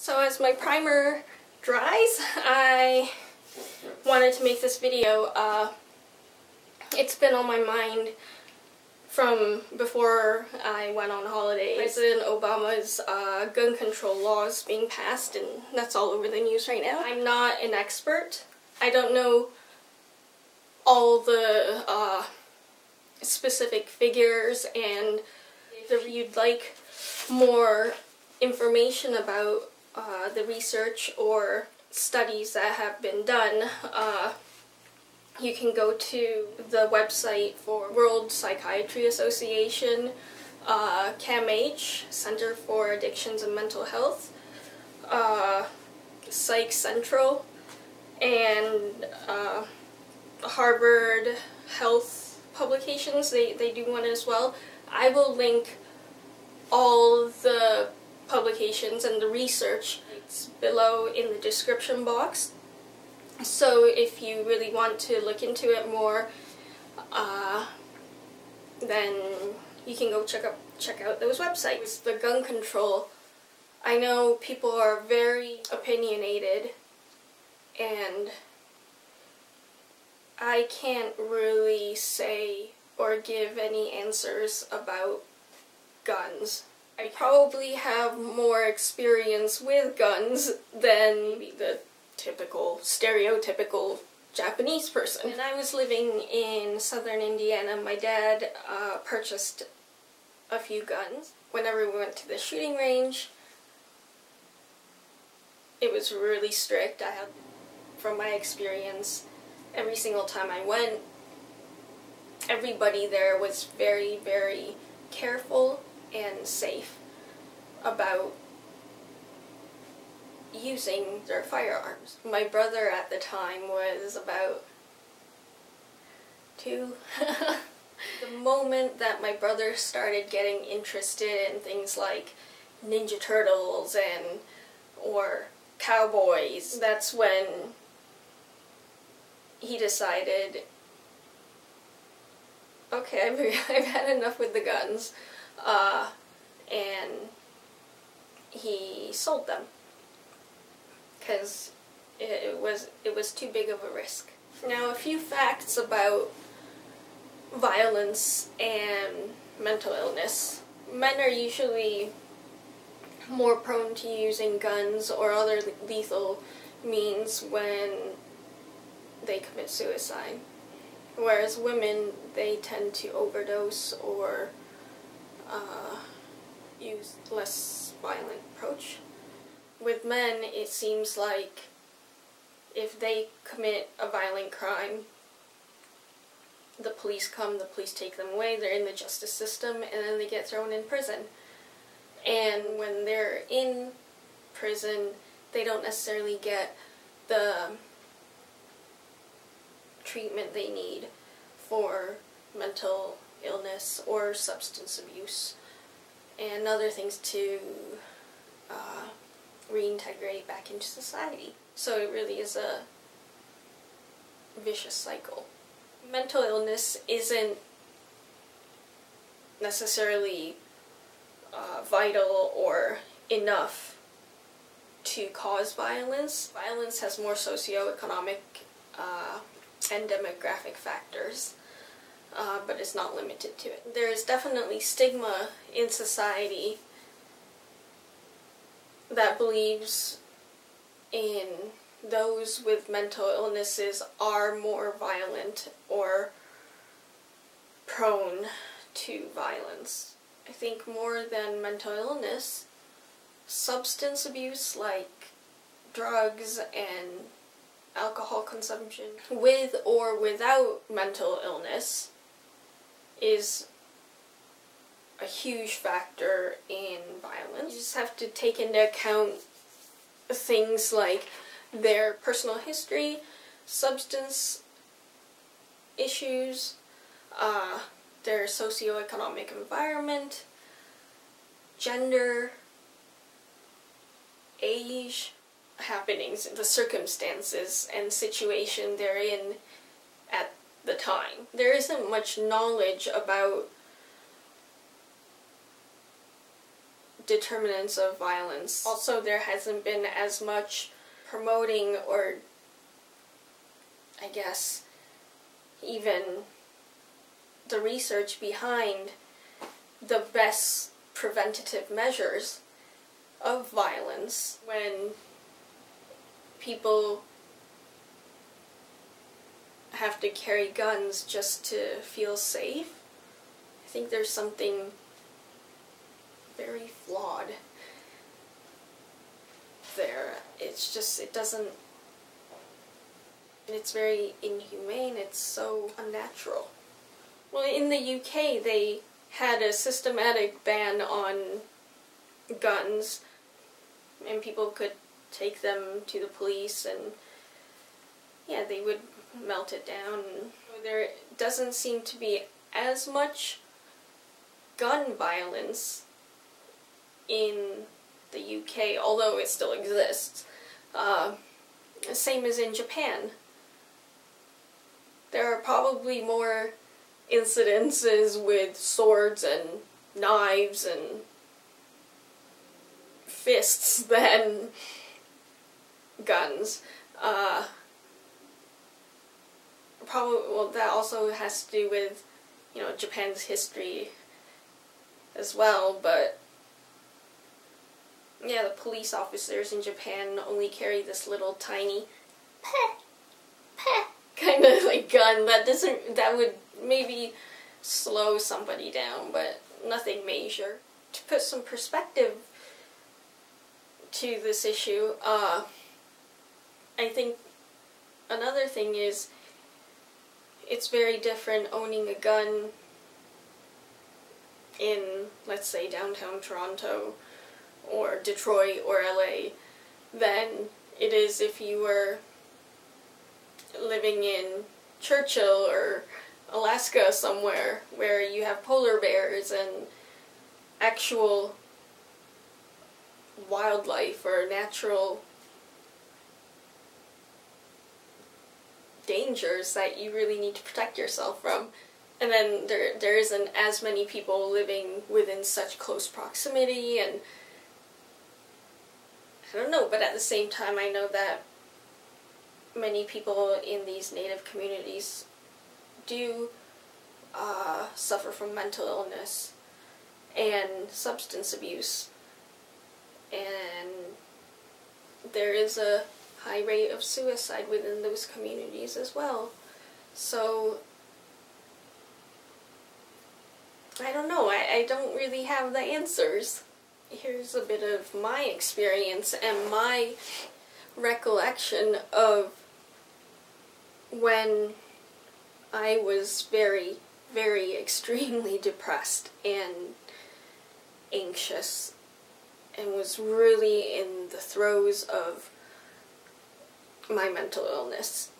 So as my primer dries, I wanted to make this video. It's been on my mind from before I went on holiday. President Obama's gun control laws being passed, and that's all over the news right now. I'm not an expert. I don't know all the specific figures, and if you'd like more information about the research or studies that have been done, you can go to the website for World Psychiatry Association, CAMH, Center for Addictions and Mental Health, Psych Central, and Harvard Health Publications. They do one as well. I will link all the publications and the research below in the description box. So if you really want to look into it more, then you can go check out those websites. The gun control, I know people are very opinionated, and I can't really say or give any answers about guns. I probably have more experience with guns than the typical, stereotypical Japanese person. When I was living in southern Indiana, my dad purchased a few guns. Whenever we went to the shooting range, it was really strict. From my experience, every single time I went, everybody there was very, very careful and safe about using their firearms. My brother at the time was about 2. The moment that my brother started getting interested in things like Ninja Turtles or cowboys, that's when he decided, okay, I've had enough with the guns, and he sold them because it was too big of a risk. Now, a few facts about violence and mental illness. Men are usually more prone to using guns or other lethal means when they commit suicide, whereas women, they tend to overdose or use less violent approach. With men, it seems like if they commit a violent crime, the police come, the police take them away, they're in the justice system, and then they get thrown in prison. And when they're in prison, they don't necessarily get the treatment they need for mental illness or substance abuse and other things to reintegrate back into society. So it really is a vicious cycle. Mental illness isn't necessarily vital or enough to cause violence. Violence has more socioeconomic and demographic factors, but it's not limited to it. There is definitely stigma in society that believes in those with mental illnesses are more violent or prone to violence. I think more than mental illness, substance abuse like drugs and alcohol consumption, with or without mental illness, is a huge factor in violence. You just have to take into account things like their personal history, substance issues, their socioeconomic environment, gender, age, happenings, the circumstances and situation they're in at the time. There isn't much knowledge about determinants of violence. Also, there hasn't been as much promoting, or I guess even the research behind the best preventative measures of violence when people have to carry guns just to feel safe. I think there's something very flawed there. It's just, it's very inhumane, it's so unnatural. Well, in the UK, they had a systematic ban on guns, and people could take them to the police, and yeah, they would melt it down. There doesn't seem to be as much gun violence in the UK, although it still exists. Same as in Japan. There are probably more incidences with swords and knives and fists than guns. Well, that also has to do with, Japan's history as well, but yeah, the police officers in Japan only carry this little tiny kind of like gun that would maybe slow somebody down, but nothing major. To put some perspective to this issue, I think another thing is it's very different owning a gun in, let's say, downtown Toronto or Detroit or LA than it is if you were living in Churchill or Alaska somewhere where you have polar bears and actual wildlife or natural dangers that you really need to protect yourself from. And then there isn't as many people living within such close proximity, and I don't know, but at the same time I know that many people in these Native communities do suffer from mental illness and substance abuse, and there is a high rate of suicide within those communities as well. So I don't know, I don't really have the answers. Here's a bit of my experience and my recollection of when I was very, very extremely depressed and anxious and was really in the throes of my mental illness.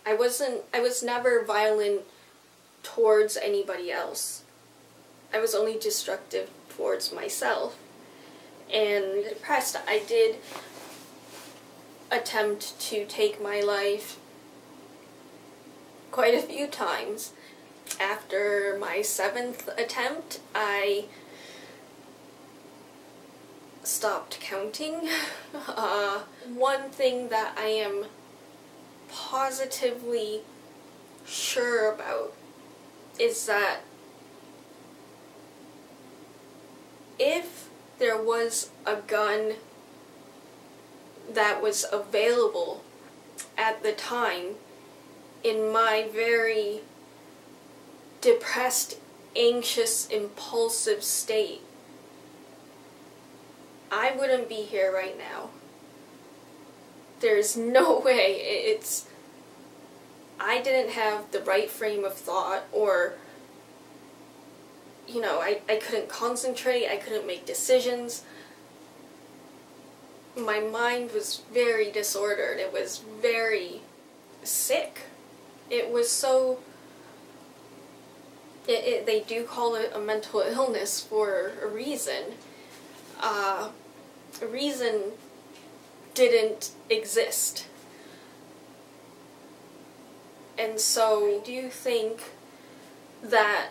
I was never violent towards anybody else. I was only destructive towards myself. And depressed, I did attempt to take my life quite a few times. After my 7th attempt, I stopped counting. One thing that I am positively sure about is that if there was a gun that was available at the time in my very depressed, anxious, impulsive state, I wouldn't be here right now. There's no way. I didn't have the right frame of thought, or I couldn't concentrate, I couldn't make decisions. My mind was very disordered, it was very sick. It was so... they do call it a mental illness for a reason. Reason didn't exist. And so I do think that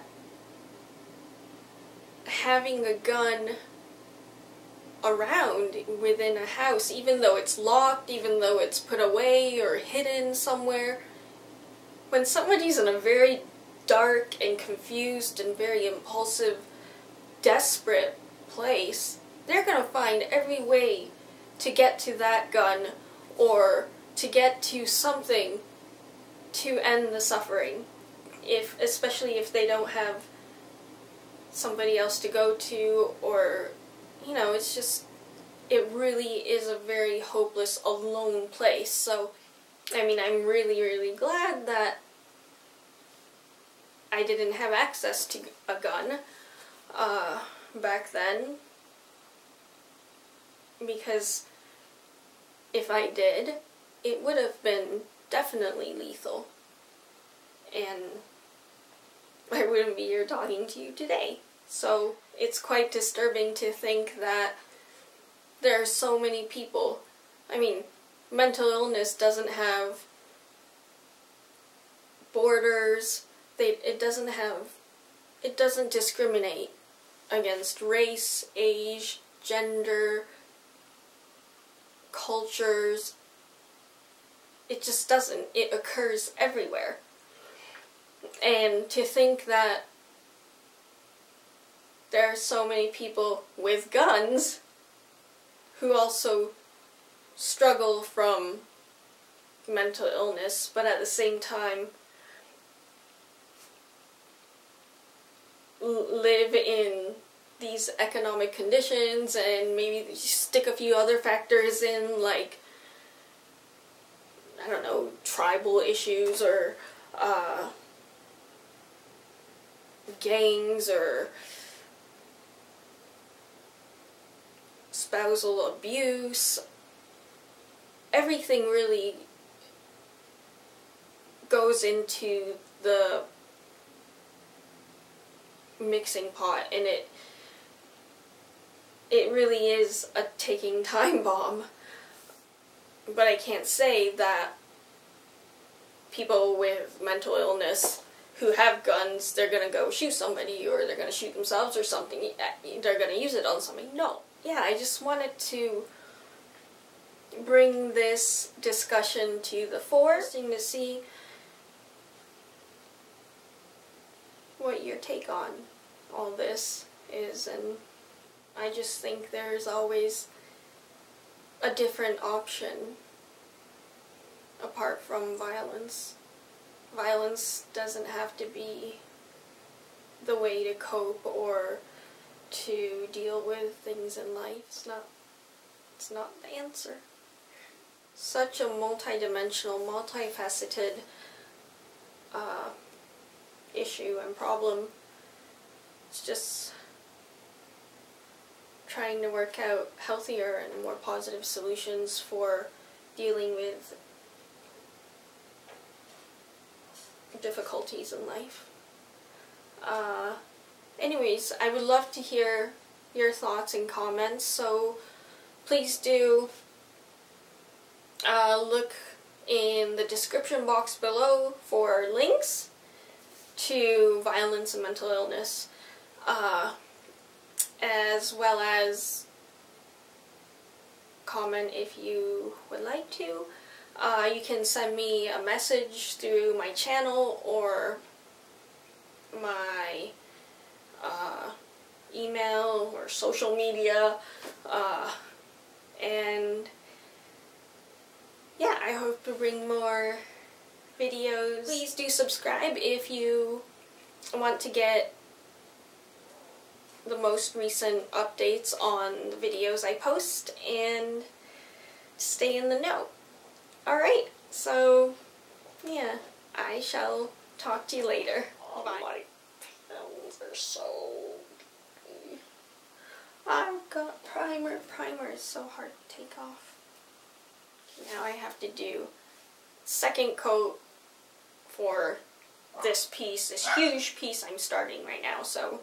having a gun around within a house, even though it's locked, even though it's put away or hidden somewhere. When somebody's in a very dark and confused and very impulsive, desperate place, they're going to find every way to get to that gun or to get to something to end the suffering, especially if they don't have somebody else to go to, or, you know, it's just, it really is a very hopeless, alone place. So, I mean, I'm really, really glad that I didn't have access to a gun back then, because if I did, it would have been definitely lethal, and I wouldn't be here talking to you today. So it's quite disturbing to think that there are so many people. I mean, mental illness doesn't have borders. It doesn't discriminate against race, age, gender, cultures. It just doesn't. It occurs everywhere. And to think that there are so many people with guns who also struggle from mental illness, but at the same time live in these economic conditions, and maybe stick a few other factors in, like, I don't know, tribal issues, or gangs, or spousal abuse. Everything really goes into the mixing pot, and it really is a ticking time bomb. But I can't say that people with mental illness who have guns, they're gonna go shoot somebody, or they're gonna shoot themselves or something, they're gonna use it on something. No. Yeah, I just wanted to bring this discussion to the fore, to see what your take on all this is, and I just think there's always a different option apart from violence. Violence doesn't have to be the way to cope or to deal with things in life. It's not the answer. Such a multi-dimensional, multifaceted issue and problem. It's just trying to work out healthier and more positive solutions for dealing with difficulties in life. Anyways, I would love to hear your thoughts and comments, so please do look in the description box below for links to violence and mental illness, as well as comment if you would like to. You can send me a message through my channel or my email or social media, and yeah, I hope to bring more videos. Please do subscribe if you want to get the most recent updates on the videos I post and stay in the know. Alright, so yeah, I shall talk to you later. Oh, bye. My hands are so... I've got primer. Primer is so hard to take off. Now I have to do second coat for this piece, this huge piece I'm starting right now, so